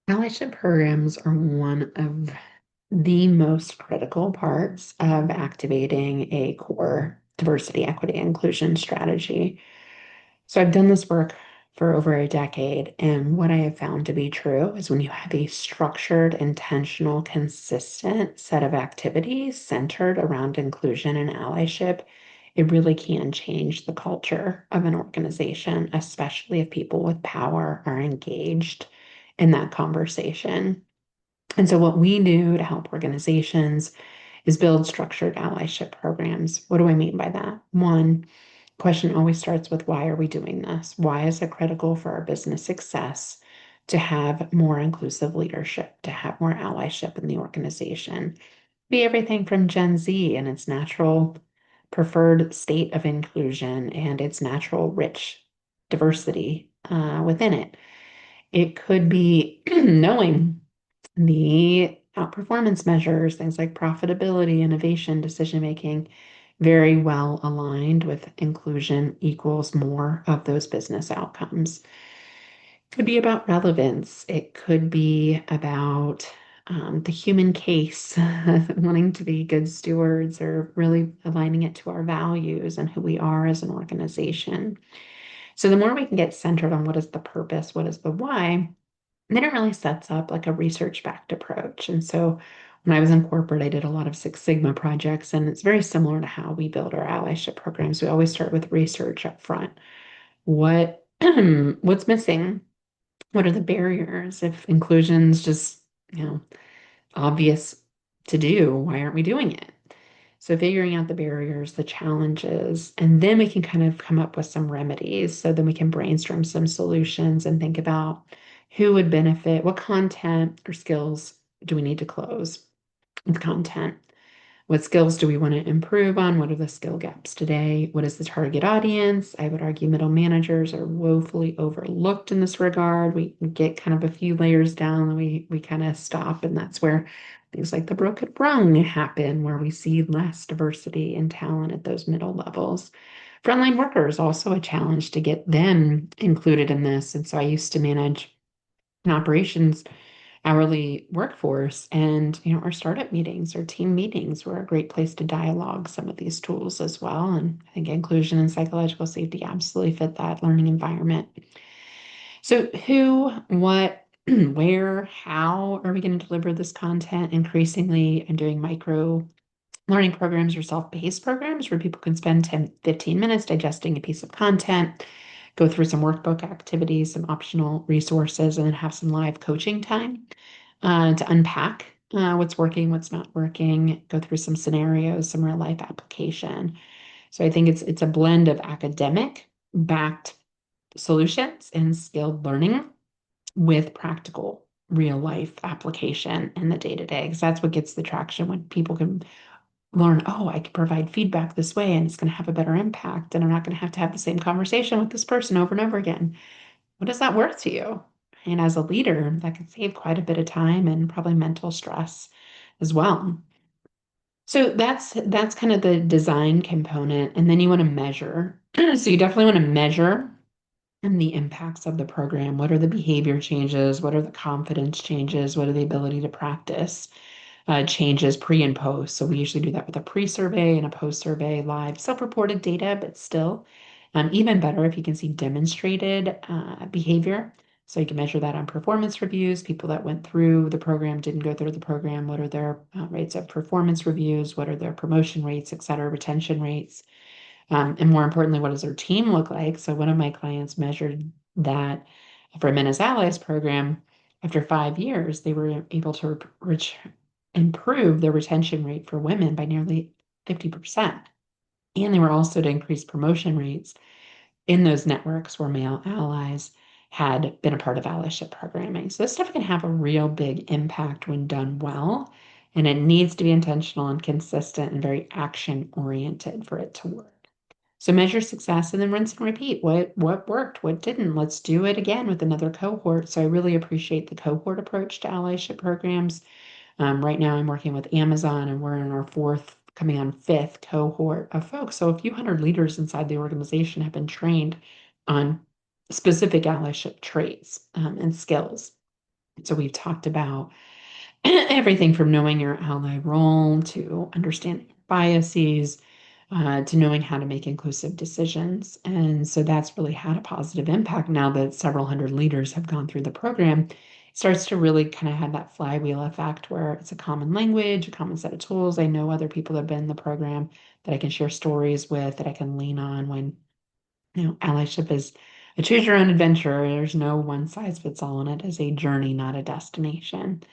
Allyship programs are one of the most critical parts of activating a core diversity, equity, inclusion strategy. So I've done this work for over a decade, and what I have found to be true is when you have a structured, intentional, consistent set of activities centered around inclusion and allyship, it really can change the culture of an organization, especially if people with power are engaged in that conversation. And so, what we do to help organizations is build structured allyship programs. What do I mean by that? One, question always starts with why are we doing this? Why is it critical for our business success to have more inclusive leadership, to have more allyship in the organization? Be everything from Gen Z and its natural preferred state of inclusion and its natural rich diversity within it. It could be knowing the outperformance measures, things like profitability, innovation, decision making, very well aligned with inclusion equals more of those business outcomes. It could be about relevance. It could be about the human case, wanting to be good stewards or really aligning it to our values and who we are as an organization. So the more we can get centered on what is the purpose, what is the why, then it really sets up like a research-backed approach. And so when I was in corporate, I did a lot of Six Sigma projects, and it's very similar to how we build our allyship programs. We always start with research up front. What what's missing? What are the barriers? If inclusion's just, you know, obvious to do, why aren't we doing it? So figuring out the barriers, the challenges, and then we can kind of come up with some remedies. So then we can brainstorm some solutions and think about who would benefit, what content or skills do we need to close with content? What skills do we want to improve on? What are the skill gaps today? What is the target audience? I would argue middle managers are woefully overlooked in this regard. We get kind of a few layers down and we kind of stop, and that's where things like the broken rung happen, where we see less diversity and talent at those middle levels. Frontline workers also a challenge to get them included in this. And so I used to manage an operations hourly workforce. And, our startup meetings or team meetings were a great place to dialogue some of these tools as well. And I think inclusion and psychological safety absolutely fit that learning environment. So, who, what, where, how are we going to deliver this content? Increasingly, I'm doing micro learning programs or self-paced programs where people can spend 10, 15 minutes digesting a piece of content, go through some workbook activities, some optional resources, and then have some live coaching time to unpack what's working, what's not working, go through some scenarios, some real life application. So I think it's a blend of academic backed solutions and skilled learning with practical real life application in the day to day. Because that's what gets the traction when people can learn, oh, I can provide feedback this way and it's going to have a better impact. And I'm not going to have the same conversation with this person over and over again. What is that worth to you? And as a leader, that can save quite a bit of time and probably mental stress as well. So that's kind of the design component. And then you want to measure. So you definitely want to measure and the impacts of the program. What are the behavior changes? What are the confidence changes? What are the ability to practice changes pre and post? So we usually do that with a pre-survey and a post-survey live self-reported data, but still even better if you can see demonstrated behavior. So you can measure that on performance reviews, people that went through the program, didn't go through the program, what are their rates of performance reviews, what are their promotion rates, et cetera, retention rates. And more importantly, what does their team look like? So one of my clients measured that for a Men as Allies program, after 5 years, they were able to improve their retention rate for women by nearly 50%. And they were also to increase promotion rates in those networks where male allies had been a part of allyship programming. So this stuff can have a real big impact when done well, and it needs to be intentional and consistent and very action oriented for it to work. So measure success and then rinse and repeat. What worked? What didn't? Let's do it again with another cohort. So I really appreciate the cohort approach to allyship programs. Right now, I'm working with Amazon, and we're in our fourth, coming on fifth cohort of folks. So a few hundred leaders inside the organization have been trained on specific allyship traits and skills. So we've talked about everything from knowing your ally role to understanding biases, to knowing how to make inclusive decisions. And so that's really had a positive impact now that several hundred leaders have gone through the program. It starts to really kind of have that flywheel effect where it's a common language, a common set of tools. I know other people that have been in the program that I can share stories with, that I can lean on when, allyship is a choose your own adventure. There's no one size fits all in it. It is a journey, not a destination.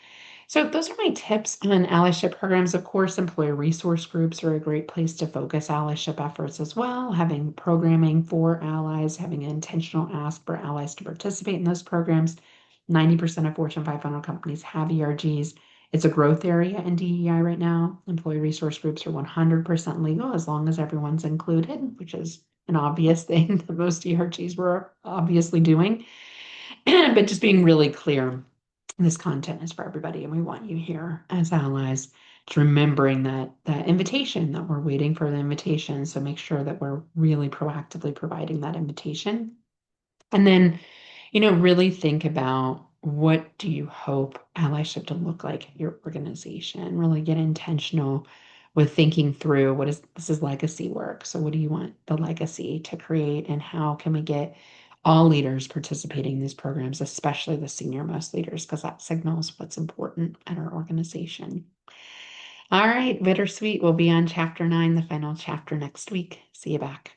So those are my tips on allyship programs. Of course, employee resource groups are a great place to focus allyship efforts as well, having programming for allies, having an intentional ask for allies to participate in those programs. 90% of Fortune 500 companies have ERGs. It's a growth area in DEI right now. Employee resource groups are 100% legal as long as everyone's included, which is an obvious thing that most ERGs were obviously doing. But just being really clear, this content is for everybody, and we want you here as allies to remembering that invitation, that we're waiting for the invitation. So make sure that we're really proactively providing that invitation. And then, really think about, what do you hope allyship to look like at your organization? Really get intentional with thinking through, this is legacy work. So what do you want the legacy to create, and how can we get all leaders participating in these programs, especially the senior most leaders, because that signals what's important at our organization. All right, Bittersweet will be on chapter 9, the final chapter, next week. See you back.